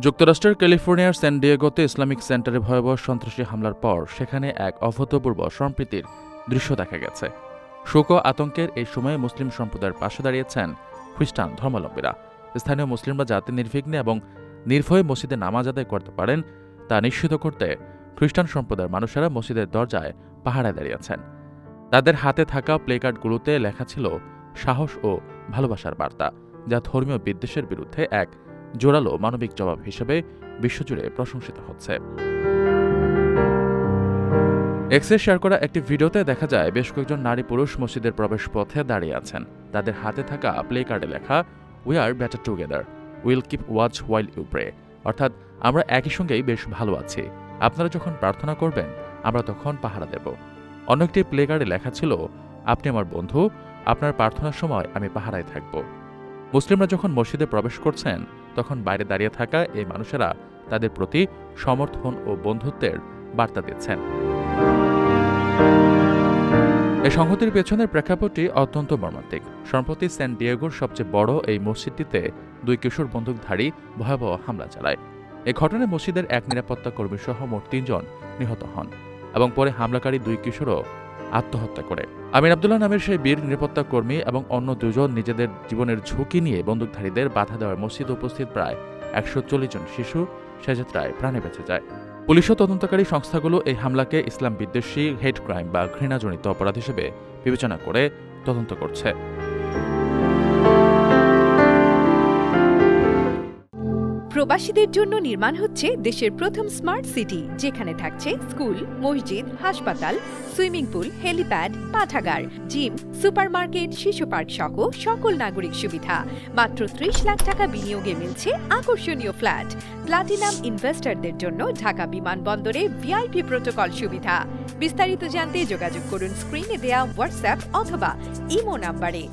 যুক্তরাষ্ট্রের ক্যালিফোর্নিয়ার স্যান ডিয়েগোতে ইসলামিক সেন্টারে ভয়াবহ সন্ত্রাসী হামলার পর সেখানে এক অভূতপূর্ব সম্প্রীতির দৃশ্য দেখা গেছে। শোক ও আতঙ্কের এই সময়ে মুসলিম সম্প্রদায়ের পাশে দাঁড়িয়েছেন খ্রিস্টান ধর্মাবলম্বীরা। স্থানীয় মুসলিমরা যাতে নির্বিঘ্নে এবং নির্ভয়ে মসজিদে নামাজ আদায় করতে পারেন তা নিশ্চিত করতে খ্রিস্টান সম্প্রদায়ের মানুষেরা মসজিদের দরজায় পাহারায় দাঁড়িয়েছেন। তাদের হাতে থাকা প্লেকার্ডগুলোতে লেখা ছিল সাহস ও ভালোবাসার বার্তা, যা ধর্মীয় বিদ্বেষের বিরুদ্ধে এক জোরালো মানবিক জবাব হিসেবে বিশ্বজুড়ে প্রশংসিত হচ্ছে। এক্সে শেয়ার করা একটি ভিডিওতে দেখা যায় বেশ কয়েকজন নারী পুরুষ মসজিদের প্রবেশ পথে দাঁড়িয়ে আছেন। তাদের হাতে থাকা প্লে কার্ডে লেখা we are better together, will keep watch while you pray, অর্থাৎ আমরা একই সঙ্গেই বেশ ভালো আছি, আপনারা যখন প্রার্থনা করবেন আমরা তখন পাহারা দেব। অন্য একটি প্লে কার্ডে লেখা ছিল আপনি আমার বন্ধু, আপনার প্রার্থনার সময় আমি পাহারায় থাকব। মুসলিমরা যখন মসজিদে প্রবেশ করছেন তখন বাইরে দাঁড়িয়ে থাকা এই মানুষেরা তাদের প্রতি সমর্থন ও বন্ধুত্বের বার্তা দিচ্ছেন। এই সংহতির পেছনের প্রেক্ষাপটটি অত্যন্ত মর্মান্তিক। সম্প্রতি স্যান ডিয়েগোর সবচেয়ে বড় এই মসজিদটিতে 2 কিশোর বন্দুকধারী ভয়াবহ হামলা চালায়। এই ঘটনায় মসজিদের এক নিরাপত্তা কর্মী সহ মোট 3 জন নিহত হন এবং পরে হামলাকারী 2 কিশোরও আত্মহত্যা করে। আমির আবদুল্লাহ নামের সেই বীর নিরাপত্তা কর্মী এবং অন্য 2 জন নিজেদের জীবনের ঝুঁকি নিয়ে বন্দুকধারীদের বাধা দেওয়ার মসজিদে উপস্থিত প্রায় 140 জন শিশু সেযাত্রায় প্রাণে বেঁচে যায়। পুলিশ ও তদন্তকারী সংস্থাগুলো এই হামলাকে ইসলাম বিদ্বেষী হেট ক্রাইম বা ঘৃণাজনিত অপরাধ হিসেবে বিবেচনা করে তদন্ত করছে। প্রবাসীদের জন্য নির্মাণ হচ্ছে দেশের প্রথম স্মার্ট সিটি, যেখানে থাকছে স্কুল, মসজিদ, হাসপাতাল, সুইমিং পুল, হেলিপ্যাড, পাঠাগার, জিম, সুপারমার্কেট, শিশু পার্ক সহ সকল নাগরিক সুবিধা। মাত্র 30 লাখ টাকা বিনিয়োগে মিলছে আকর্ষণীয় ফ্ল্যাট। প্লাটিনাম ইনভেস্টরদের জন্য ঢাকা বিমানবন্দরে ভিআইপি প্রোটোকল সুবিধা। বিস্তারিত জানতে যোগাযোগ করুন স্ক্রিনে দেয়া হোয়াটসঅ্যাপ অথবা ইমো নাম্বারে।